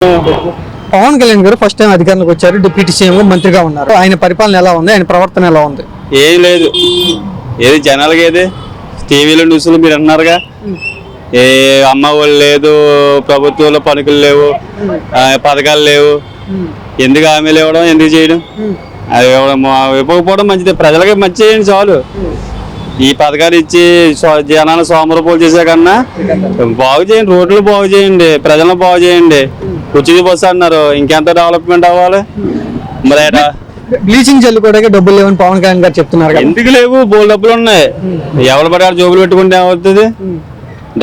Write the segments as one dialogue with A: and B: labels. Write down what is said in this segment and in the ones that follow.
A: పవన్ కళ్యాణ్ గారు first time అధికారంలోకి వచ్చారు. డిప్యూటీ సీఎం మంత్రిగా ఉన్నారు. ఆయన పరిపాలన ఎలా ఉంది? ఆయన ప్రవర్తన ఎలా ఉంది?
B: ఏం లేదు. ఏది జనాలకి ఏది టీవీలో న్యూస్లో మీరు అన్నారుగా, ఏ అమ్మ వాళ్ళు లేదు, ప్రభుత్వంలో పనుకులు లేవు, పథకాలు లేవు. ఎందుకు హామీలు ఇవ్వడం, ఎందుకు చేయడం? అది ఇవ్వకపోవడం మంచిది. ప్రజలకి మంచి చేయండి చాలు. ఈ పథకాలు ఇచ్చి జనాలు సోమరపోలు చేసే కన్నా బాగు చేయండి, రోడ్లు బాగు చేయండి, ప్రజలను బాగు చేయండి. ఉచిత బస్సు అన్నారు, ఇంకెంత డెవలప్మెంట్ అవ్వాలి. మరి
A: బ్లీచింగ్ జల్లు కూడా డబ్బులు లేవని పవన్ కళ్యాణ్ గారు చెప్తున్నారు.
B: ఎందుకు లేవు? బోల్ డబ్బులు ఉన్నాయి. ఎవరు పడే జోబులు పెట్టుకుంటే ఏమవుతుంది?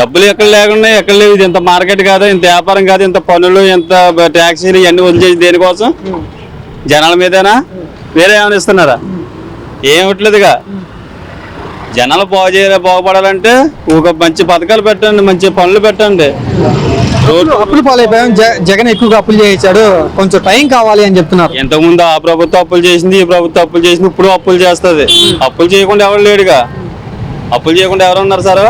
B: డబ్బులు ఎక్కడ లేకుండా ఎక్కడ లేవు. ఇది ఇంత మార్కెట్ కాదు, ఇంత వ్యాపారం కాదు, ఇంత పనులు, ఇంత ట్యాక్సీలు ఇవన్నీ వదిలేసి దేనికోసం? జనాల మీదేనా? వేరే ఏమైనా ఇస్తున్నారా? ఏమిట్లేదుగా. జనాలు బాగుపడాలంటే ఒక మంచి పథకాలు పెట్టండి, మంచి పనులు పెట్టండి.
A: అప్పులు పాలైపోయాం, జగన్ ఎక్కువగా అప్పులు చేయించాడు, కొంచెం టైం కావాలి అని చెప్తున్నారు.
B: ఇంతకుముందు ఆ ప్రభుత్వం అప్పులు చేసింది, ఈ ప్రభుత్వం అప్పులు చేసింది, ఇప్పుడు అప్పులు చేస్తుంది. అప్పులు చేయకుండా ఎవరు లేడుగా. అప్పులు చేయకుండా ఎవరు ఉన్నారు సార్?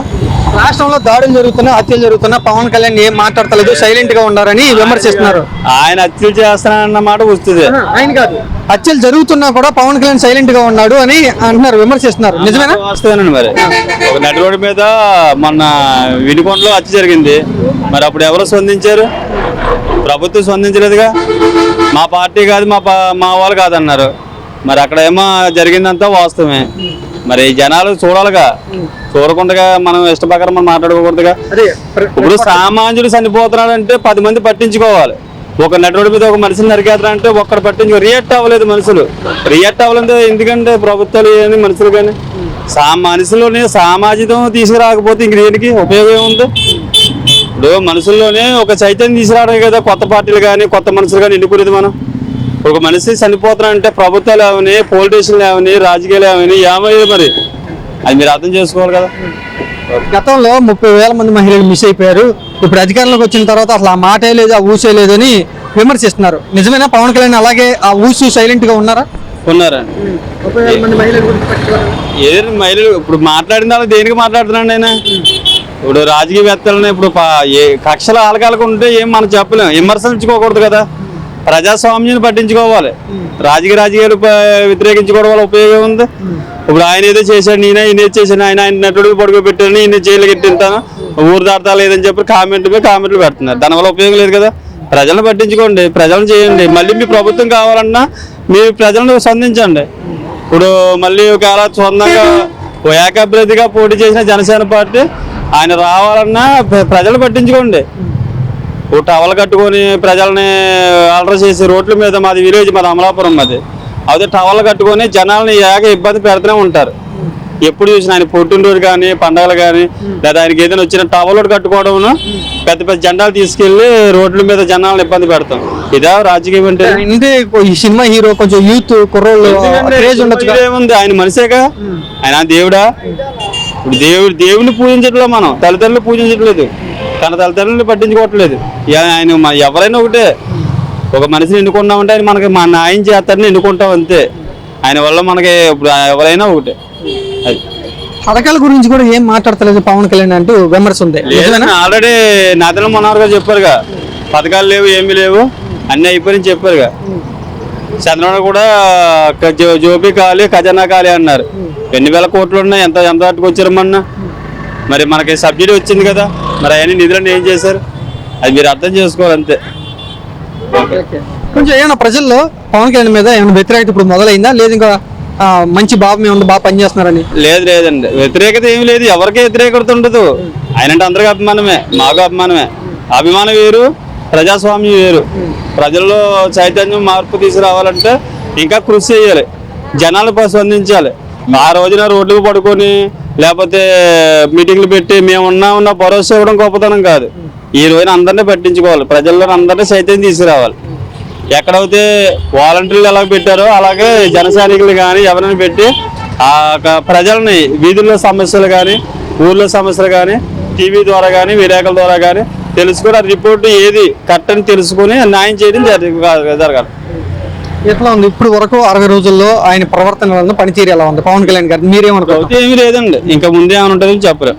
A: రాష్ట్రంలో దాడులు జరుగుతున్నా, హత్యలు జరుగుతున్నా పవన్ కళ్యాణ్ ఏం మాట్లాడతలేదు, సైలెంట్ గా ఉన్నారని విమర్శిస్తున్నారు.
B: ఆయన హత్యలు చేస్తానన్నమాట వస్తుంది.
A: ఆయన కాదు, హత్యలు జరుగుతున్నా కూడా పవన్ కళ్యాణ్ సైలెంట్ గా ఉన్నాడు అని అంటున్నారు, విమర్శిస్తున్నారు. నిజమేనా?
B: వస్తుందండి. మరి ఒక నడి రోడ్డు మీద మొన్న వినుకొండలో హత్య జరిగింది. మరి అప్పుడు ఎవరు స్పందించారు? ప్రభుత్వం స్పందించలేదుగా. మా పార్టీ కాదు, మా వాళ్ళు కాదన్నారు. మరి అక్కడ ఏమో జరిగిందంతా వాస్తవమే. మరి జనాలు చూడాలిగా. చూడకుండా మనం ఇష్టప్రకారం మనం మాట్లాడుకోకూడదుగా. ఇప్పుడు సామాన్యుడు చనిపోతున్నాడంటే 10 మంది పట్టించుకోవాలి. ఒక నడి రోడ్డు మీద ఒక మనిషిని నరికేస్తారంటే ఒక్కడు పట్టించుకో. రియాక్ట్ అవ్వలేదు మనుషులు. రియాక్ట్ అవ్వలేదు ఎందుకంటే ప్రభుత్వాలు కానీ మనుషులు కానీ మనుషుల్లోనే సామాజికం తీసుకురాకపోతే ఇంక దేనికి ఉపయోగం ఏముంది? ఇప్పుడు మనుషుల్లోనే ఒక చైతన్యం తీసుకురావడం కదా కొత్త పార్టీలు కానీ కొత్త మనుషులు కానీ ఎన్నుకునేది. మనం ఒక మనిషి చనిపోతున్నారంటే ప్రభుత్వాలు ఏమని, పొలిటీషియన్లు ఏమని, రాజకీయాలు ఏమని ఏమయ్యేది? మరి అది మీరు అర్థం చేసుకోవాలి కదా.
A: గతంలో 30,000 మంది మహిళలు మిస్ అయిపోయారు. ఇప్పుడు అధికారంలోకి వచ్చిన తర్వాత అసలు ఆ మాటే లేదు, ఆ ఊసే లేదని విమర్శిస్తున్నారు. నిజమేనా? పవన్ కళ్యాణ్ అలాగే ఆ ఊసు సైలెంట్ గా ఉన్నారా?
B: ఉన్నారండి. ఏదైనా మహిళలు ఇప్పుడు మాట్లాడిన వాళ్ళు దేనికి మాట్లాడుతున్నాండి ఆయన? ఇప్పుడు రాజకీయవేత్తలను ఇప్పుడు కక్షల ఆలకాలకు ఉంటే ఏం మనం చెప్పలేము. విమర్శించుకోకూడదు కదా. ప్రజాస్వామ్యాన్ని పట్టించుకోవాలి. రాజకీయాలు వ్యతిరేకించుకోవడం వల్ల ఉపయోగం ఉంది. ఇప్పుడు ఆయన ఏదో చేశాడు, ఈయన ఏదో చేశాను, ఆయన నటుడికి పడుకోబెట్టాను, ఈయన జైలు కట్టింటాను, ఊరు దాడతా లేదని చెప్పి కామెంట్లు పెడుతున్నారు. దానివల్ల ఉపయోగం లేదు కదా. ప్రజలను పట్టించుకోండి, ప్రజలను చేయండి. మళ్ళీ మీ ప్రభుత్వం కావాలన్నా మీరు ప్రజలను స్పందించండి. ఇప్పుడు మళ్ళీ ఒకవేళ సొంతంగా ఏకాభివృద్ధిగా పోటీ చేసిన జనసేన పార్టీ ఆయన రావాలన్నా ప్రజలు పట్టించుకోండి. ఓ టవల్ కట్టుకొని ప్రజల్ని అలర చేసి రోడ్ల మీద, మాది విలేజ్, మాది అమలాపురం, మాది అదే టవల్ కట్టుకొని జనాలని ఇబ్బంది పెడుతూనే ఉంటారు. ఎప్పుడు చూసిన ఆయన పుట్టినరోజు కానీ పండుగలు కానీ లేదా ఆయనకి ఏదైనా వచ్చిన టవల్ కట్టుకోవడం, పెద్ద పెద్ద జెండాలు తీసుకెళ్లి రోడ్ల మీద జనాలను ఇబ్బంది పెడతాం. ఇదా రాజకీయం అంటే?
A: ఈ సినిమా హీరో కొంచెం యూత్ కుర్రోళ్ళు
B: ఏముంది? ఆయన మనిషేగా. ఆయన దేవుడా? ఇప్పుడు దేవుడిని పూజించట్లేదు, మనం తల్లిదండ్రులు పూజించట్లేదు, తన తల్లిదండ్రులను పట్టించుకోవట్లేదు. ఆయన ఎవరైనా ఒకటే. ఒక మనిషిని ఎన్నుకున్నామంటే ఆయన మనకి మా న్యాయం చేస్తారని ఎన్నుకుంటాం అంతే. ఆయన వల్ల మనకి ఇప్పుడు ఎవరైనా ఒకటే. అది
A: పథకాల గురించి కూడా ఏం మాట్లాడతలేదు పవన్ కళ్యాణ్ అంటూ విమర్శ ఉంది.
B: ఆల్రెడీ నాదల మనోహర్ గారు చెప్పారుగా, పథకాలు లేవు, ఏమీ లేవు, అన్నీ అయిపోయి చెప్పారుగా. చంద్రబాబు కూడా జోబీ ఖాళీ, ఖజానా ఖాళీ అన్నారు. ఎన్ని వేల కోట్లు ఉన్నాయి, ఎంత పట్టుకొచ్చారమ్మన్నా. మరి మనకి సబ్సిడీ వచ్చింది కదా, మరి అవన్నీ నిధులను ఏం చేశారు? అది మీరు అర్థం చేసుకోవాలి అంతే.
A: కొంచెం ఏమైనా ప్రజల్లో పవన్ కళ్యాణ్ మీద ఏమైనా వ్యతిరేకత ఇప్పుడు మొదలైందా? లేదు ఇంకా మంచి భావం ఏముంది, బాగా పనిచేస్తున్నారని?
B: లేదండి, వ్యతిరేకత ఏమి లేదు. ఎవరికి వ్యతిరేకత ఉండదు. ఆయన అంటే అందరికీ అభిమానమే, మాకు అభిమానమే. అభిమానం వేరు, ప్రజాస్వామ్యం వేరు. ప్రజల్లో చైతన్యం మార్పు తీసుకురావాలంటే ఇంకా కృషి చేయాలి, జనాలు స్పందించాలి. ఆ రోజున రోడ్లకు పడుకొని లేకపోతే మీటింగ్లు పెట్టి మేము ఉన్న భరోసా ఇవ్వడం గొప్పతనం కాదు. ఈ రోజున అందరినీ పట్టించుకోవాలి, ప్రజల్లో అందరినీ చైతన్యం తీసుకురావాలి. ఎక్కడైతే వాలంటీర్లు ఎలా పెట్టారో అలాగే జనసైనికులు కానీ ఎవరైనా పెట్టి ఆ ప్రజల్ని వీధుల్లో సమస్యలు కానీ ఊర్లో సమస్యలు కానీ టీవీ ద్వారా కానీ విలేకరుల ద్వారా కానీ తెలుసుకుని ఆ రిపోర్టు ఏది కరెక్ట్ అని తెలుసుకుని న్యాయం చేయడం జరగాలి.
A: ఎట్లా ఉంది ఇప్పుడు వరకు 60 రోజుల్లో ఆయన ప్రవర్తన పనితీరు ఎలా ఉంది పవన్ కళ్యాణ్ గారు? మీరేమనుకోవచ్చు?
B: ఏమీ లేదండి, ఇంకా ముందే ఏమైనా ఉంటుందని చెప్పరు.